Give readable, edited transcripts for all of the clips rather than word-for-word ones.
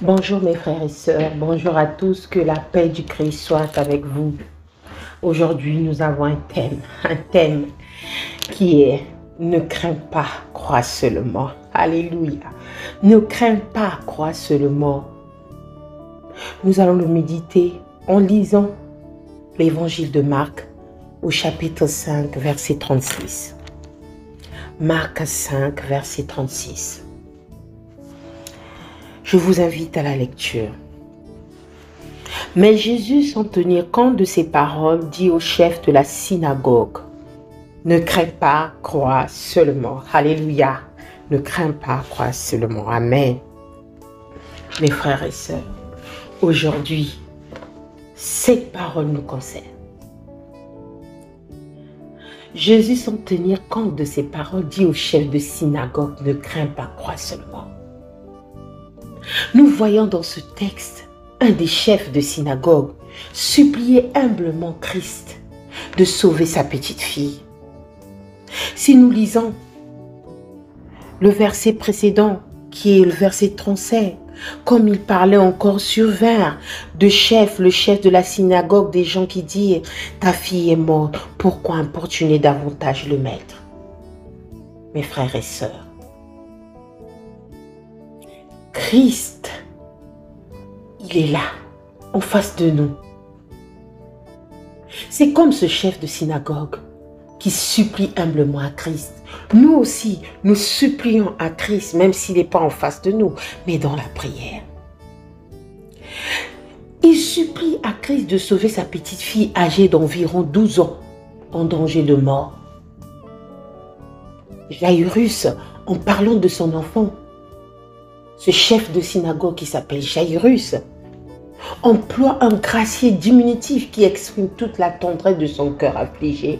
Bonjour mes frères et sœurs, bonjour à tous, que la paix du Christ soit avec vous. Aujourd'hui, nous avons un thème qui est « Ne crains pas, crois seulement ». Alléluia. Ne crains pas, crois seulement. Nous allons le méditer en lisant l'évangile de Marc au chapitre 5, verset 36. Marc 5, verset 36. Je vous invite à la lecture. Mais Jésus, sans tenir compte de ces paroles, dit au chef de la synagogue, « Ne crains pas, crois seulement. » Alléluia. Ne crains pas, crois seulement. Amen. Mes frères et sœurs, aujourd'hui, cette parole nous concerne. Jésus, sans tenir compte de ces paroles, dit au chef de synagogue, « Ne crains pas, crois seulement. » Nous voyons dans ce texte un des chefs de synagogue supplier humblement Christ de sauver sa petite fille. Si nous lisons le verset précédent, qui est le verset 37, comme il parlait encore sur vers de chef, le chef de la synagogue, des gens qui disent « Ta fille est morte, pourquoi importuner davantage le maître ?» Mes frères et sœurs, Christ, il est là, en face de nous. C'est comme ce chef de synagogue qui supplie humblement à Christ. Nous aussi, nous supplions à Christ, même s'il n'est pas en face de nous, mais dans la prière. Il supplie à Christ de sauver sa petite fille âgée d'environ 12 ans, en danger de mort. Jairus, en parlant de son enfant, ce chef de synagogue qui s'appelle Jairus, emploie un gracié diminutif qui exprime toute la tendresse de son cœur affligé.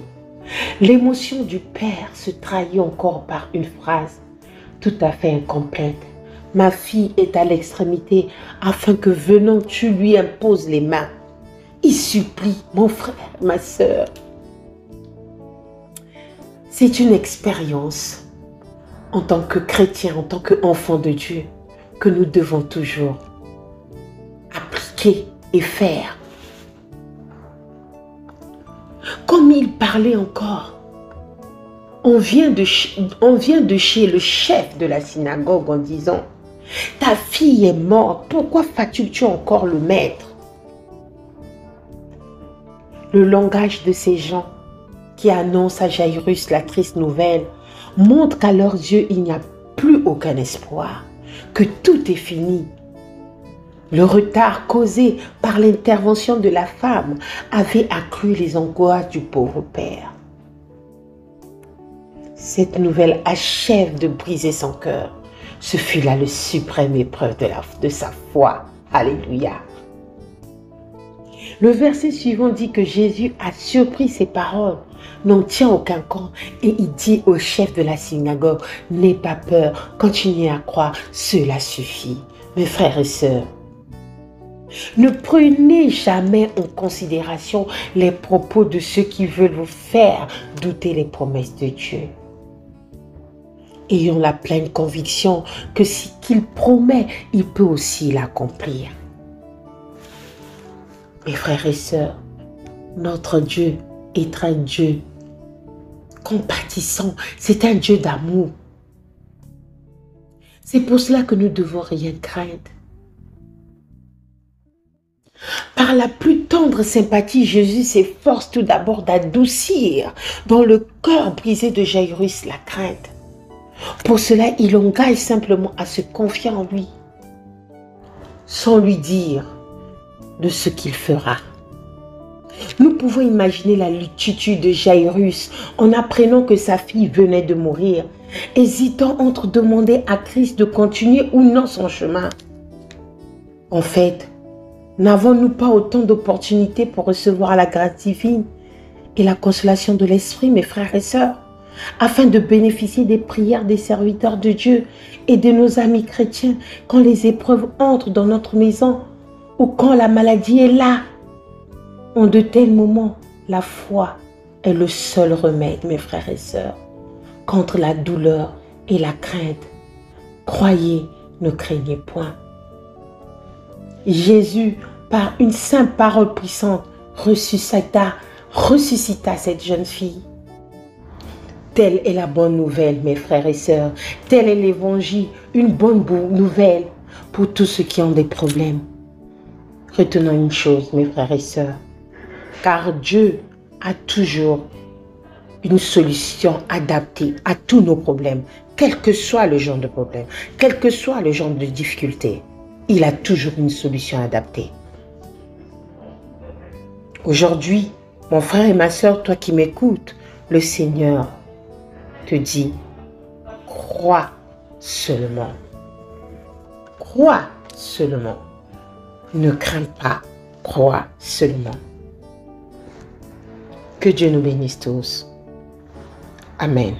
L'émotion du père se trahit encore par une phrase tout à fait incomplète. « Ma fille est à l'extrémité, afin que venant tu lui imposes les mains. » Il supplie, mon frère, ma sœur. C'est une expérience en tant que chrétien, en tant qu'enfant de Dieu, que nous devons toujours appliquer et faire. Comme il parlait encore, on vient de chez le chef de la synagogue en disant « Ta fille est morte, pourquoi fatigues-tu encore le maître ?» Le langage de ces gens qui annoncent à Jairus la triste nouvelle montre qu'à leurs yeux, il n'y a plus aucun espoir, que tout est fini. Le retard causé par l'intervention de la femme avait accru les angoisses du pauvre père. Cette nouvelle achève de briser son cœur. Ce fut là le suprême épreuve de sa foi. Alléluia. Le verset suivant dit que Jésus a surpris ses paroles, n'en tient aucun compte et il dit au chef de la synagogue, « N'aie pas peur, continuez à croire, cela suffit. » Mes frères et sœurs, ne prenez jamais en considération les propos de ceux qui veulent vous faire douter les promesses de Dieu. Ayons la pleine conviction que ce qu'il promet, il peut aussi l'accomplir. Mes frères et sœurs, notre Dieu est un Dieu compatissant, c'est un Dieu d'amour. C'est pour cela que nous devons rien craindre. Par la plus tendre sympathie, Jésus s'efforce tout d'abord d'adoucir dans le cœur brisé de Jairus la crainte. Pour cela, il engage simplement à se confier en lui, sans lui dire de ce qu'il fera. Nous pouvons imaginer la luttitude de Jairus en apprenant que sa fille venait de mourir, hésitant entre demander à Christ de continuer ou non son chemin. En fait, n'avons-nous pas autant d'opportunités pour recevoir la grâce divine et la consolation de l'Esprit, mes frères et sœurs, afin de bénéficier des prières des serviteurs de Dieu et de nos amis chrétiens quand les épreuves entrent dans notre maison ou quand la maladie est là? En de tels moments, la foi est le seul remède, mes frères et sœurs, contre la douleur et la crainte. Croyez, ne craignez point. Jésus, par une simple parole puissante, ressuscita cette jeune fille. Telle est la bonne nouvelle, mes frères et sœurs. Tel est l'évangile, une bonne nouvelle pour tous ceux qui ont des problèmes. Retenons une chose, mes frères et sœurs, car Dieu a toujours une solution adaptée à tous nos problèmes, quel que soit le genre de problème, quel que soit le genre de difficulté. Il a toujours une solution adaptée. Aujourd'hui, mon frère et ma sœur, toi qui m'écoutes, le Seigneur te dit, crois seulement. Crois seulement. Ne crains pas, crois seulement. Que Dieu nous bénisse tous. Amen.